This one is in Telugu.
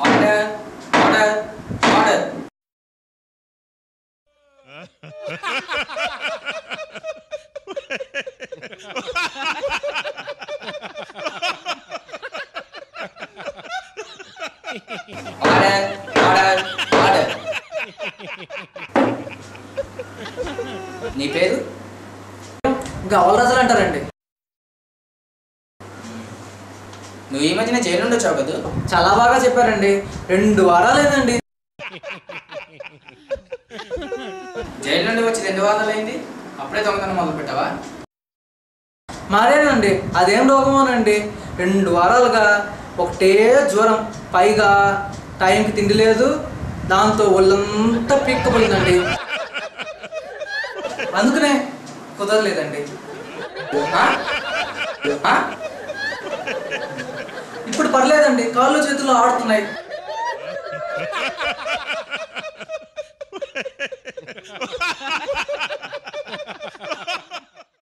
Order order order. Order order order. నీ పేరు? గవలరాజులు అంటారండి. నువ్వు ఈ మధ్యన జైలు నుండి వచ్చావు కదా? చాలా బాగా చెప్పారండి. 2 వారాలేదండి. జైలు నుండి వచ్చి 2 వారాలు అయింది, అప్పుడే దొంగతనం మొదలు పెట్టావా? మారేనండి, అదేం రోగమోనండి. 2 వారాలుగా ఒకటే జ్వరం, పైగా టైంకి తిండి లేదు, దాంతో ఒళ్ళంతా పీక్కపోయిందండి. అందుకనే కుదరలేదండి. ఇప్పుడు పర్లేదండి, కాళ్ళు చేతులు ఆడుతున్నాయి.